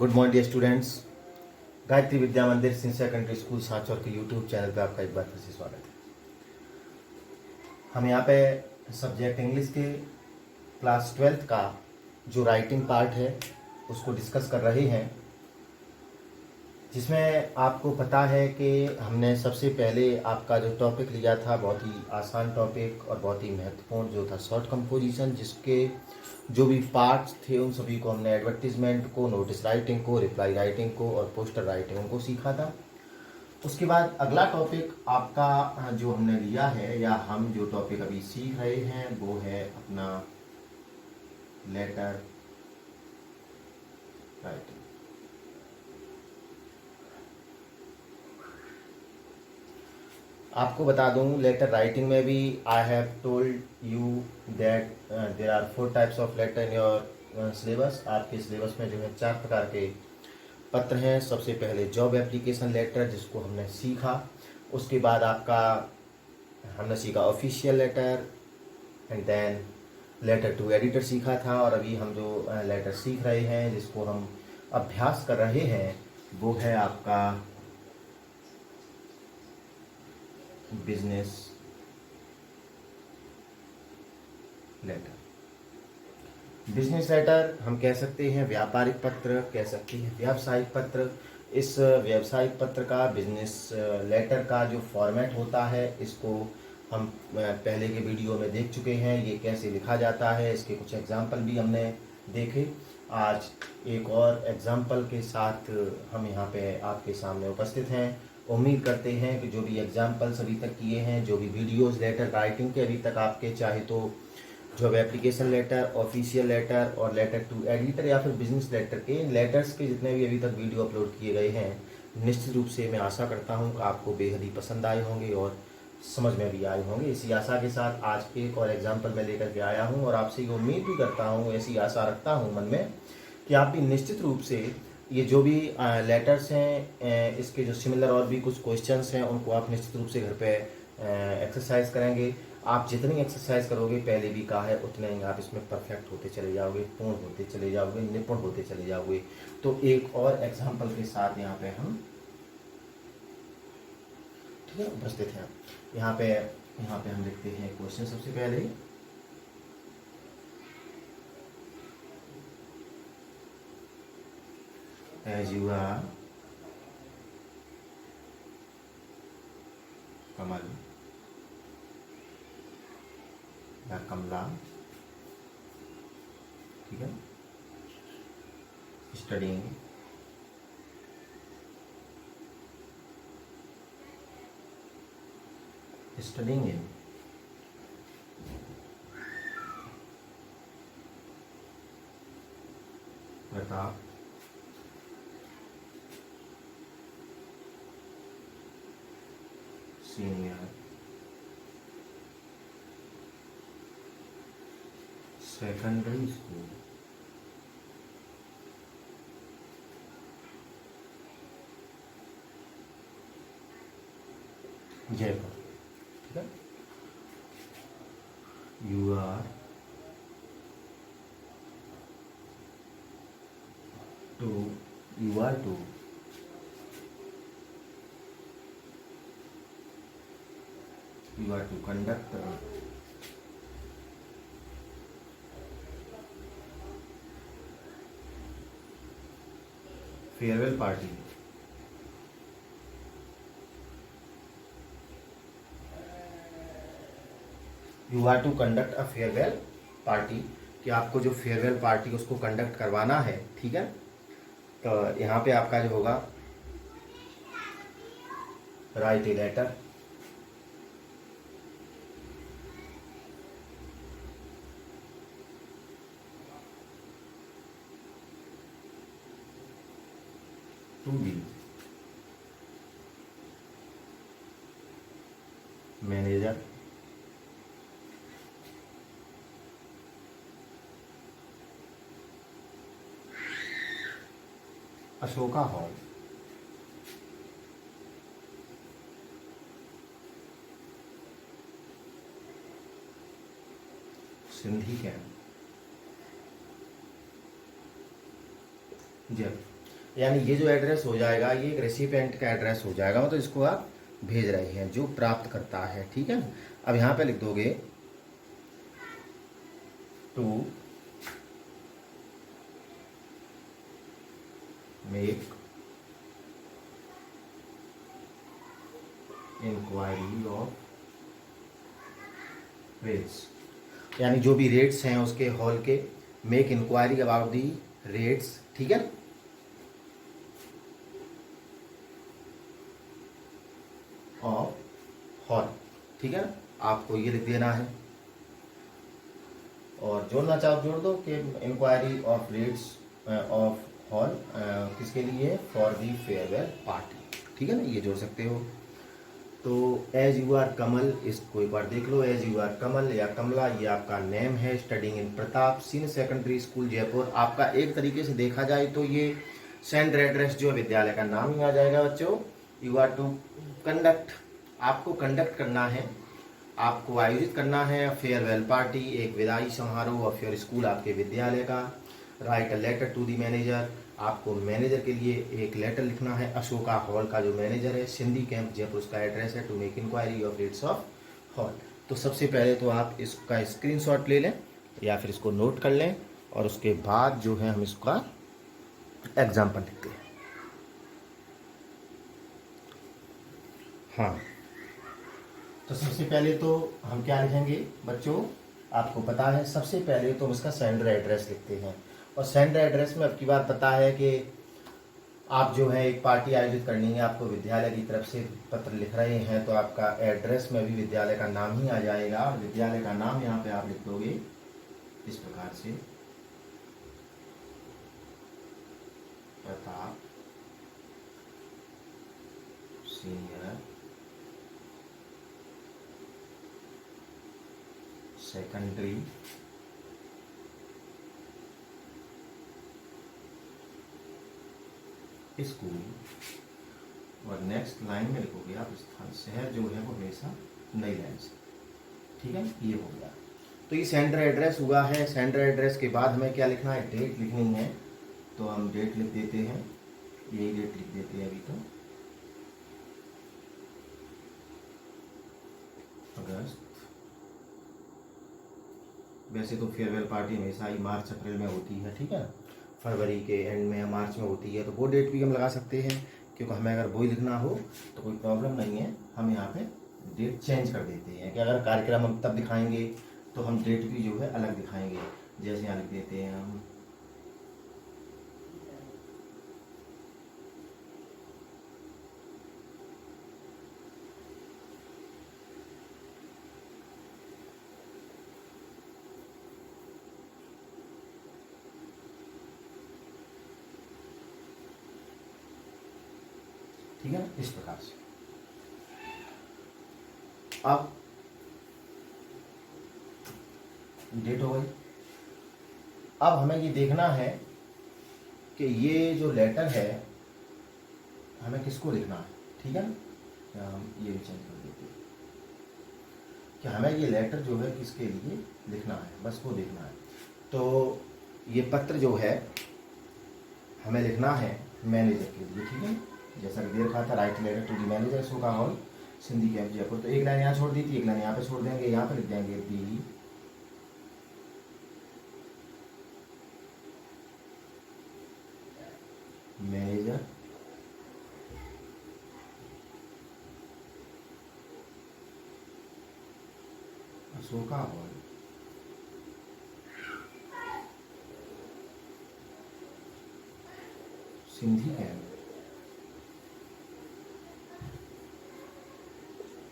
Good morning dear students. Gayatri Vidya Mandir Singh secondary school Sanchore के YouTube channel पे आपका एक बार फिर से स्वागत है। हम यहाँ पे सब्जेक्ट इंग्लिश के क्लास 12th का जो राइटिंग पार्ट है उसको डिस्कस कर रहे हैं, जिसमें आपको पता है कि हमने सबसे पहले आपका जो टॉपिक लिया था बहुत ही आसान टॉपिक और बहुत ही महत्वपूर्ण जो था शॉर्ट कंपोजिशन, जिसके जो भी पार्ट्स थे उन सभी को हमने एडवर्टीजमेंट को, नोटिस राइटिंग को, रिप्लाई राइटिंग को और पोस्टर राइटिंग को सीखा था। उसके बाद अगला टॉपिक आपका जो हमने लिया है या हम जो टॉपिक अभी सीख रहे हैं वो है अपना लेटर राइटिंग। आपको बता दूं, लेटर राइटिंग में भी I have told you that there are 4 types of letter in your syllabus. आपके सिलेबस में जो है 4 प्रकार के पत्र हैं। सबसे पहले जॉब एप्लीकेशन लेटर, जिसको हमने सीखा। उसके बाद आपका हमने सीखा official letter and then letter to editor सीखा था। और अभी हम जो लेटर सीख रहे हैं, जिसको हम अभ्यास कर रहे हैं, वो है आपका बिजनेस लेटर। बिजनेस लेटर हम कह सकते हैं व्यापारिक पत्र, कह सकते हैं व्यावसायिक पत्र। इस व्यावसायिक पत्र का, बिजनेस लेटर का जो फॉर्मेट होता है, इसको हम पहले के वीडियो में देख चुके हैं, ये कैसे लिखा जाता है। इसके कुछ एग्जाम्पल भी हमने देखे। आज एक और एग्जाम्पल के साथ हम यहाँ पे आपके सामने उपस्थित हैं। उम्मीद करते हैं कि जो भी एग्जाम्पल्स अभी तक किए हैं, जो भी वीडियोस लेटर राइटिंग के अभी तक आपके, चाहे तो job application letter, official letter और लेटर टू एडिटर या फिर बिजनेस लेटर के लेटर्स के जितने भी अभी तक वीडियो अपलोड किए गए हैं, निश्चित रूप से मैं आशा करता हूं कि आपको बेहद ही पसंद आए होंगे और समझ में भी आए होंगे। इसी आशा के साथ आज एक और एग्जाम्पल मैं लेकर के आया हूँ और आपसे ये उम्मीद भी करता हूँ, ऐसी आशा रखता हूँ मन में, कि आप भी निश्चित रूप से ये जो भी लेटर्स हैं, इसके जो सिमिलर और भी कुछ क्वेश्चंस हैं, उनको आप निश्चित रूप से घर पे एक्सरसाइज करेंगे। आप जितनी एक्सरसाइज करोगे, पहले भी कहा है, उतने ही आप इसमें परफेक्ट होते चले जाओगे, पूर्ण होते चले जाओगे, निपुण होते चले जाओगे। तो एक और एग्जाम्पल के साथ यहाँ पे हम ठीक है उपस्थित हैं। यहाँ पे हम लिखते हैं क्वेश्चन सबसे पहले। As you are कमल या कमला, ठीक है, studying in Pratap Senior Secondary school, Jaipur, ठीक है। You are to conduct farewell party. You are to conduct a farewell party, कि आपको जो फेयरवेल पार्टी उसको कंडक्ट करवाना है, ठीक है। तो यहाँ पे आपका जो होगा, write a letter to be manager Ashoka hall, Sindhi camp, Jaipur. यानी ये जो एड्रेस हो जाएगा ये एक रेसिपिएंट का एड्रेस हो जाएगा, मतलब इसको आप भेज रहे हैं, जो प्राप्त करता है, ठीक है। अब यहाँ पे लिख दोगे to make inquiry of rates, यानी जो भी रेट्स हैं उसके हॉल के, make inquiry about the rates, ठीक है। ऑफ हॉल, ठीक है, आपको ये लिख देना है, और जोड़ना चाहो जोड़ दो कि inquiry of rates of hall किसके लिए, फॉर दी फेयरवेल पार्टी, ठीक है ना, ये जोड़ सकते हो। तो एज यू आर कमल, इसको एक बार देख लो, एज यू आर कमल या कमला, ये आपका नेम है, studying in Pratap Senior Secondary school Jaipur. आपका एक तरीके से देखा जाए तो ये सेंटर एड्रेस जो विद्यालय का नाम ही आ जाएगा बच्चों। यू आर टू कंडक्ट, आपको कंडक्ट करना है, आपको आयोजित करना है फेयरवेल पार्टी, एक विदाई समारोह ऑफ योर स्कूल, आपके विद्यालय का। Write a letter to the manager, आपको मैनेजर के लिए एक लेटर लिखना है, अशोका हॉल का जो मैनेजर है, सिंधी कैंप जयपुर उसका एड्रेस है, to make inquiry of rates of hall. तो सबसे पहले तो आप इसका स्क्रीनशॉट ले लें या फिर इसको नोट कर लें, और उसके बाद जो है हम इसका एग्जाम्पल लिखते हैं। हाँ, तो सबसे पहले तो हम क्या लिखेंगे बच्चों, आपको पता है सबसे पहले तो हम इसका सेंडर एड्रेस लिखते हैं, और सेंडर एड्रेस में अब की बात पता है कि आप जो है एक पार्टी आयोजित करनी है, आपको विद्यालय की तरफ से पत्र लिख रहे हैं, तो आपका एड्रेस में भी विद्यालय का नाम ही आ जाएगा, और विद्यालय का नाम यहाँ पे आप लिख दोगे इस प्रकार से, प्रताप सीनियर सेकेंडरी स्कूल, और नेक्स्ट लाइन में लिखोगे आप स्थान, शहर जो है वो हमेशा नई लाइन से, ठीक है, ये हो गया। तो ये सेंटर एड्रेस हुआ है। सेंटर एड्रेस के बाद हमें क्या लिखना है, डेट लिखनी है, तो हम डेट लिख देते हैं, यही डेट लिख देते हैं अभी तो, अगस्त। वैसे तो फेयरवेल पार्टी हमेशा ही मार्च अप्रैल में होती है, ठीक है, फरवरी के एंड में या मार्च में होती है, तो वो डेट भी हम लगा सकते हैं, क्योंकि हमें अगर वही लिखना हो तो कोई प्रॉब्लम नहीं है, हम यहाँ पे डेट चेंज कर देते हैं कि अगर कार्यक्रम हम तब दिखाएंगे तो हम डेट भी जो है अलग दिखाएंगे। जैसे यहाँ लिख देते हैं हम ठीक है, इस प्रकार से। अब डेट हो गई, अब हमें ये देखना है कि ये जो लेटर है हमें किसको लिखना है, ठीक है ना, हम ये भी चेंज कर देते हैं कि हमें ये लेटर जो है किसके लिए लिखना है, बस वो देखना है। तो ये पत्र जो है हमें लिखना है मैनेजर के लिए, ठीक है, जैसा कि दे रखा था, write letter to the manager Ashoka hall Sindhi camp Jaipur. तो एक लाइन यहाँ छोड़ दी थी, एक लाइन यहाँ पे छोड़ देंगे, यहाँ पे लिख देंगे the manager Ashoka hall Sindhi camp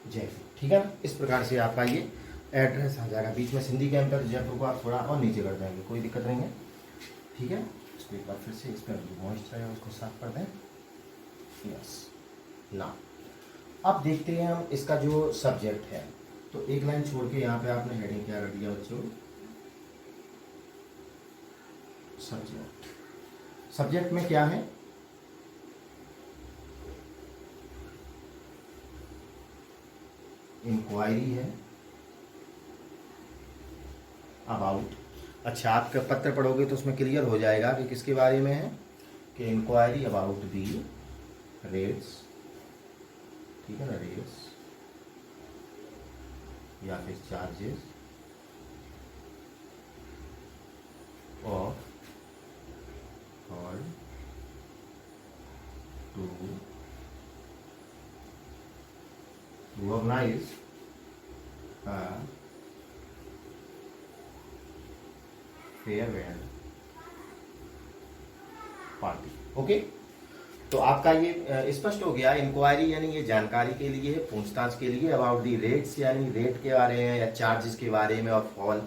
Jaipur, ठीक है ना। इस प्रकार से आपका ये एड्रेस आ जाएगा। बीच में सिंधी कैंप है, जयपुर को आप थोड़ा और नीचे कर देंगे, कोई दिक्कत नहीं है, ठीक है। इसको एक बार फिर से इस पर जो मॉइस्चर है उसको साफ कर दें, यस ना। अब देखते हैं हम इसका जो सब्जेक्ट है, तो एक लाइन छोड़ के यहाँ पे आपने हेडिंग क्या कर दिया बच्चों, सब्जेक्ट। सब्जेक्ट में क्या है, इंक्वायरी है अबाउट। अच्छा, आप पत्र पढ़ोगे तो उसमें क्लियर हो जाएगा कि किसके बारे में है, कि इंक्वायरी अबाउट दी रेट्स, ठीक है ना, रेट्स या फिर charges of hall to organise farewell party. Okay, तो आपका ये स्पष्ट हो गया। इंक्वायरी यानी ये जानकारी के लिए है, पूछताछ के लिए, अबाउट दी रेट्स यानी रेट के बारे में या चार्जेस के बारे में, ऑफ हॉल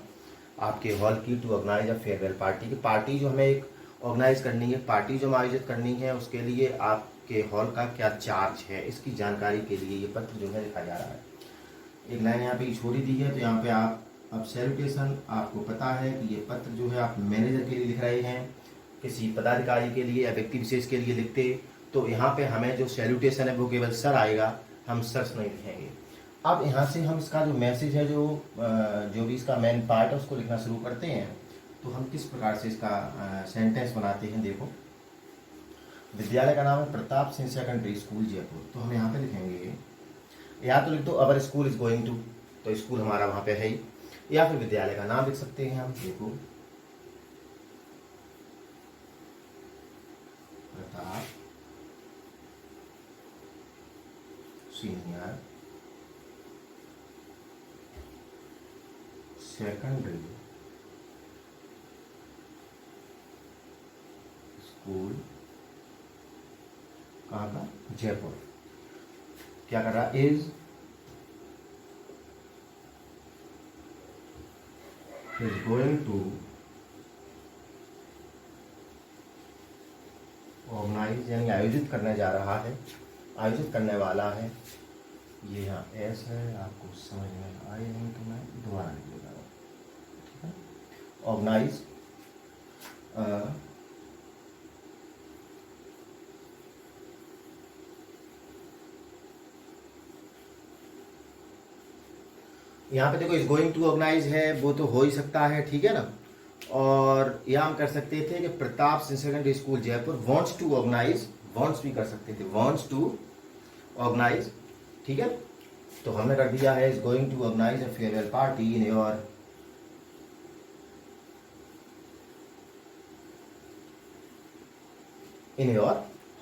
आपके हॉल की, to organise a farewell party की पार्टी जो हमें एक ऑर्गेनाइज करनी है, पार्टी जो हमें आयोजित करनी है, उसके लिए आपके हॉल का क्या चार्ज है, इसकी जानकारी के लिए ये पत्र जो है लिखा जा रहा है। एक लाइन यहाँ पे छोड़ी दी है, तो यहाँ पे आप अब सैल्यूटेशन, आपको पता है कि ये पत्र जो है आप मैनेजर के लिए लिख रहे हैं, किसी पदाधिकारी के लिए या व्यक्ति विशेष के लिए लिखते, तो यहाँ पे हमें जो सैल्यूटेशन है वो केवल सर आएगा, हम सर नहीं लिखेंगे। अब यहाँ से हम इसका जो मैसेज है, जो भी इसका मेन पार्ट है, उसको लिखना शुरू करते हैं। तो हम किस प्रकार से इसका सेंटेंस बनाते हैं, देखो। विद्यालय का नाम है प्रताप सिंह सेकेंडरी स्कूल जयपुर, तो हम यहाँ पे लिखेंगे, या तो लिख दो our school is going to, तो स्कूल हमारा वहाँ पे है ही, या फिर विद्यालय का नाम लिख सकते हैं हम, देखो प्रताप सीनियर सेकेंडरी स्कूल, कहाँ का, जयपुर। क्या कर रहा, इज गोइंग टू ऑर्गेनाइज यानी आयोजित करने जा रहा है, आयोजित करने वाला है। ये यहाँ एस है, आपको समझ में आए नहीं तो मैं दोबारा लिख देता हूँ, ठीक है। ऑर्गेनाइज यहाँ पे देखो इज गोइंग टू ऑर्गेनाइज है, वो तो हो ही सकता है, ठीक है ना। और यहाँ हम कर सकते थे कि Pratap Singh secondary school Jaipur wants to organise, wants भी कर सकते थे, वांट्स टू ऑर्गेनाइज, ठीक है। तो हमने कर दिया है is going to organise a farewell party in your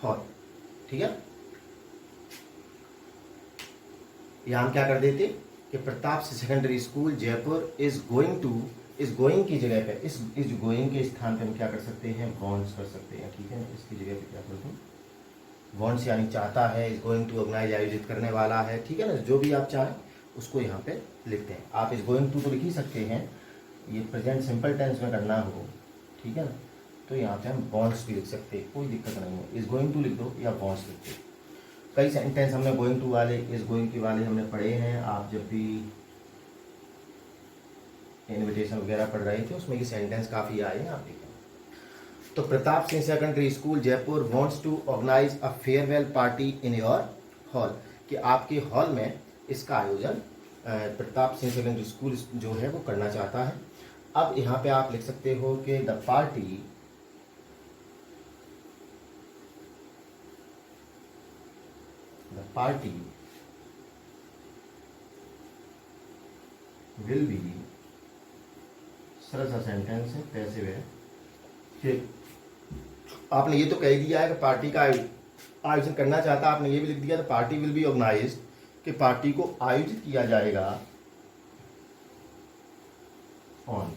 hall, ठीक है। यहाँ हम क्या कर देते कि Pratap Singh secondary school Jaipur is going की जगह पे, इस गोइंग के स्थान पे हम क्या कर सकते हैं, वांट्स कर सकते हैं, ठीक है। इसकी जगह पे क्या कर दूँ, वांट्स यानी चाहता है, इज गोइंग टू ऑर्गेनाइज आयोजित करने वाला है, ठीक है ना। जो भी आप चाहें उसको यहाँ पे लिखते हैं। आप इज गोइंग टू तो लिख ही सकते हैं, ये प्रेजेंट सिंपल टेंस में करना हो, ठीक है ना, तो यहाँ पे हम वांट्स भी लिख सकते हैं, कोई दिक्कत नहीं है। इज गोइंग टू लिख दो या वांट्स लिख दो। कई सेंटेंस हमने गोइंग टू वाले, इज गोइंग की वाले हमने पढ़े हैं। आप जब भी इन्विटेशन वगैरह पढ़ रहे थे उसमें ये सेंटेंस काफ़ी आए हैं, आप देखें। तो Pratap Singh secondary school Jaipur wants to organise a farewell party in your hall, कि आपके हॉल में इसका आयोजन प्रताप सिंह सेकेंडरी स्कूल जो है वो करना चाहता है। अब यहाँ पे आप लिख सकते हो कि द पार्टी विल बी, सरल सा सेंटेंस है, पैसिव है कि आपने ये तो कह दिया है कि पार्टी का आयोजन करना चाहता है, आपने ये भी लिख दिया, पार्टी विल बी ऑर्गेनाइज्ड, कि पार्टी को आयोजित किया जाएगा ऑन।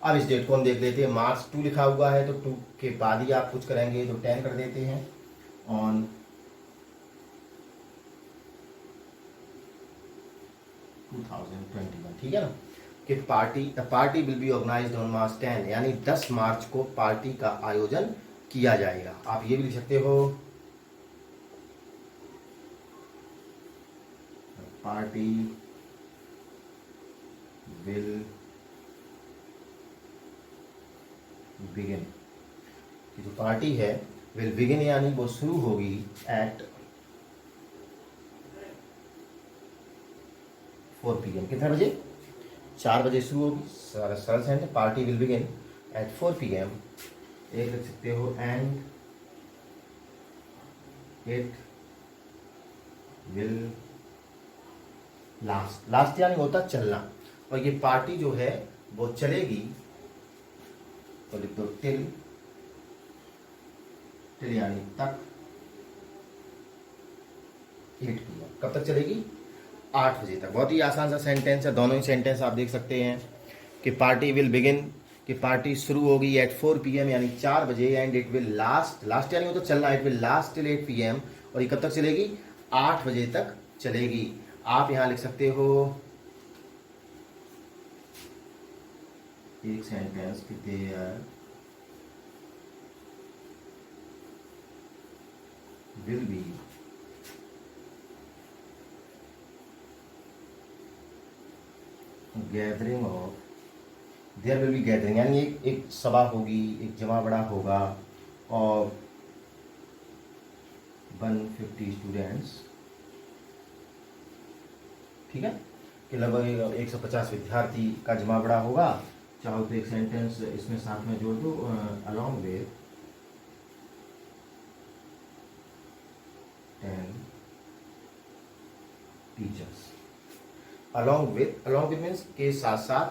अब इस डेट को हम देख लेते हैं, मार्च 2 लिखा हुआ है, तो 2 के बाद ही आप कुछ करेंगे, तो 10 कर देते हैं, ऑन 2021, ठीक है ना। कि party will be organised on March 10, यानी 10 मार्च को पार्टी का आयोजन किया जाएगा। आप ये भी लिख सकते हो, पार्टी विल बिगिन, जो पार्टी है विल बिगिन यानी वो शुरू होगी एट 4 PM, कितने बजे, 4 बजे शुरू होगी, सरल sentence, party will begin at 4 PM। एक लिख सकते हो, and it will last, last यानी होता चलना, और ये पार्टी जो है वो चलेगी, तो लिख दो टिल, टिल यानी तक, 8 PM, कब तक चलेगी? 8 बजे तक। बहुत ही आसान सा सेंटेंस है, दोनों ही सेंटेंस आप देख सकते हैं कि पार्टी विल बिगिन, कि पार्टी शुरू होगी एट 4 PM यानी 4 बजे, and it will last, last यानी वो तो चलना, it will last till 8 PM, और ये कब तक चलेगी? 8 बजे तक चलेगी। आप यहां लिख सकते हो एक सेंटेंस कि there will be gathering of, there will be gathering यानी एक सभा होगी, एक जमा बड़ा होगा, और 150 स्टूडेंट्स, ठीक है, कि लगभग 150 विद्यार्थी का जमा बड़ा होगा। चाहो तो एक सेंटेंस इसमें साथ में जोड़ दो, along with 10 teachers, along with means के साथ साथ,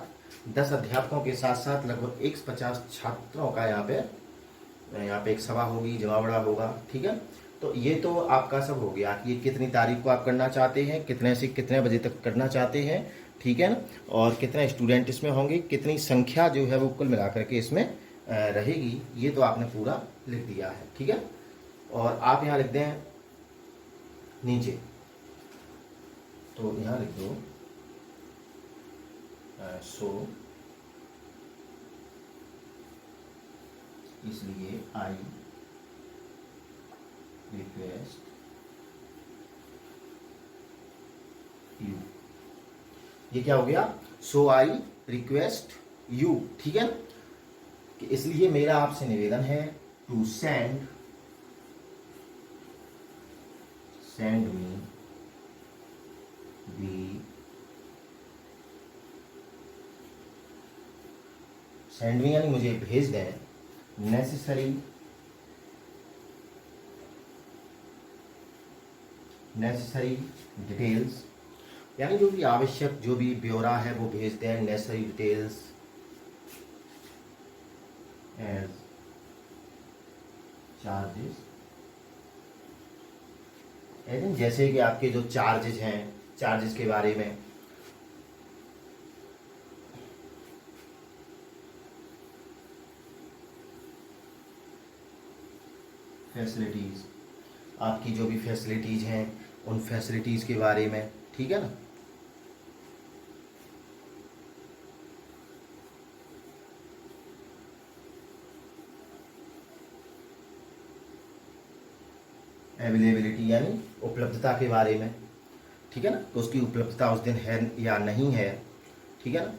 10 अध्यापकों के साथ साथ लगभग 150 छात्रों का यहाँ पे एक सभा होगी, जमा बड़ा होगा, ठीक है। तो ये तो आपका सब हो गया कि ये कितनी तारीख को आप करना चाहते हैं, कितने से कितने बजे तक करना चाहते हैं, ठीक है ना, और कितने स्टूडेंट इसमें होंगे, कितनी संख्या जो है वो कुल मिलाकर के इसमें रहेगी, ये तो आपने पूरा लिख दिया है, ठीक है। और आप यहाँ लिख दें नीचे, तो यहाँ लिख दो सो, इसलिए आई रिक्वेस्ट यू, ये क्या हो गया? सो आई रिक्वेस्ट यू, ठीक है, कि इसलिए मेरा आपसे निवेदन है, to send me the, send me यानी मुझे भेज दें, नेसेसरी डिटेल्स यानी जो भी आवश्यक जो भी ब्यौरा है वो भेज दें, नेसेसरी डिटेल्स एज चार्जेस, जैसे कि आपके जो चार्जेस हैं, चार्जेस के बारे में, फैसिलिटीज, आपकी जो भी फैसिलिटीज हैं उन फैसिलिटीज के बारे में, ठीक है ना। अवेलेबिलिटी यानी उपलब्धता के बारे में, ठीक है ना, तो उसकी उपलब्धता उस दिन है या नहीं है, ठीक है ना,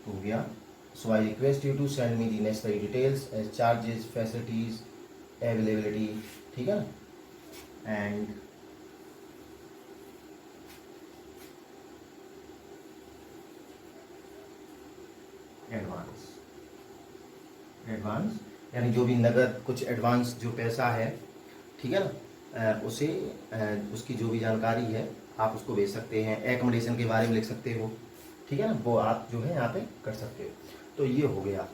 हो गया। So I request you to send me the necessary details as charges, facilities, availability, ठीक है ना, and एडवांस यानी जो भी नगद कुछ एडवांस जो पैसा है, ठीक है ना, उसे उसकी जो भी जानकारी है आप उसको भेज सकते हैं। एकोमोडेशन के बारे में लिख सकते हो, ठीक है ना, वो आप जो है यहाँ पे कर सकते हो। तो ये हो गया,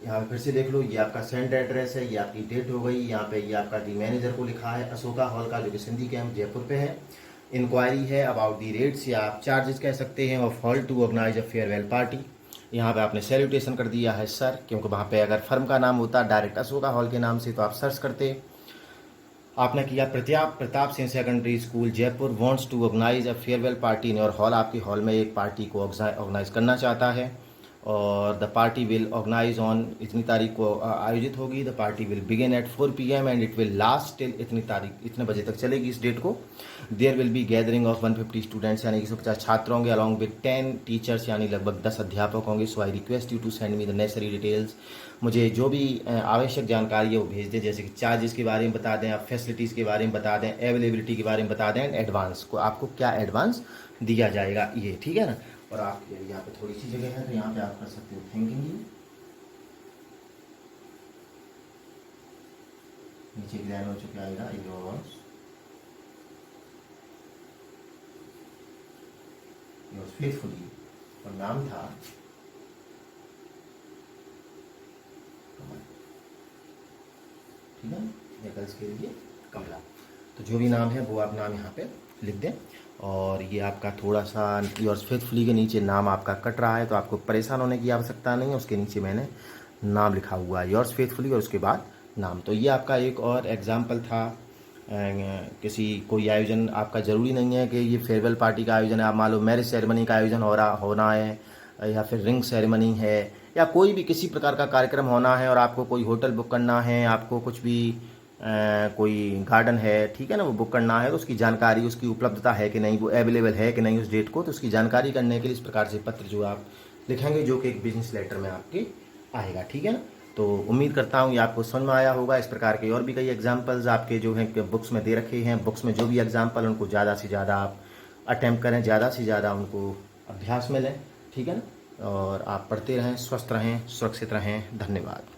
यहाँ पे फिर से देख लो, ये आपका सेंड एड्रेस है, ये आपकी डेट हो गई, यहाँ पे ये आपका दी मैनेजर को लिखा है, अशोका हॉल का जो कि सिंधी कैंप जयपुर पे है। इंक्वायरी है अबाउट दी रेट्स या आप चार्जेस कह सकते हैं, और hall to organise a farewell party. यहाँ पे आपने सैल्यूटेशन कर दिया है सर, क्योंकि वहाँ पे अगर फर्म का नाम होता डायरेक्ट अशोका हॉल के नाम से तो आप सर्च करते। आपने किया Pratap Singh secondary school Jaipur wants to organise a farewell party in your hall, आपके हॉल में एक पार्टी को ऑर्गेनाइज करना चाहता है, और the party will organise on, इतनी तारीख को आयोजित होगी। The party will begin at 4 PM and it will last till, इतनी तारीख इतने बजे तक चलेगी इस डेट को। There will be gathering of 150 students यानी 150 छात्र होंगे, अलॉन्ग विद 10 टीचर्स यानी लगभग 10 अध्यापक होंगे। So I request you to send me the necessary details, मुझे जो भी आवश्यक जानकारी है वो भेज दें, जैसे कि चार्जेस के बारे में बता दें, आप फैसिलिटीज़ के बारे में बता दें, अवेलेबिलिटी के बारे में बता दें, एंड एडवांस को आपको क्या एडवांस दिया जाएगा, ये ठीक है ना। और आप यहाँ पे थोड़ी सी जगह है तो यहाँ पे आप कर सकते हो थैंकिंग यू, नीचे डिजाइन हो चुका आएगा योर्स फेथफुली, और नाम था कमल। ठीक है, या गर्ल्स के लिए कमला। तो जो भी नाम है वो आप नाम यहाँ पे लिख दें। और ये आपका थोड़ा सा योर्स फेथफुली के नीचे नाम आपका कट रहा है, तो आपको परेशान होने की आवश्यकता नहीं है। उसके नीचे मैंने नाम लिखा हुआ है योर्स फेथफुली, और उसके बाद नाम। तो ये आपका एक और एग्जाम्पल था। किसी कोई आयोजन आपका ज़रूरी नहीं है कि ये फेयरवेल पार्टी का आयोजन है। आप मान लो मैरिज सेरेमनी का आयोजन होना है, या फिर रिंग सेरेमनी है, या कोई भी किसी प्रकार का कार्यक्रम होना है और आपको कोई होटल बुक करना है, आपको कुछ भी कोई गार्डन है, ठीक है ना, वो बुक करना है, तो उसकी जानकारी, उसकी उपलब्धता है कि नहीं, वो अवेलेबल है कि नहीं उस डेट को, तो उसकी जानकारी करने के लिए इस प्रकार से पत्र जो आप लिखेंगे, जो कि एक बिजनेस लेटर में आपके आएगा। ठीक है ना। तो उम्मीद करता हूँ ये आपको समझ में आया होगा। इस प्रकार के और भी कई एग्जाम्पल्स आपके जो हैं बुक्स में दे रखे हैं। बुक्स में जो भी एग्जाम्पल उनको ज़्यादा से ज़्यादा आप अटैम्प्ट करें, ज़्यादा से ज़्यादा उनको अभ्यास में लें। ठीक है ना। और आप पढ़ते रहें, स्वस्थ रहें, सुरक्षित रहें। धन्यवाद।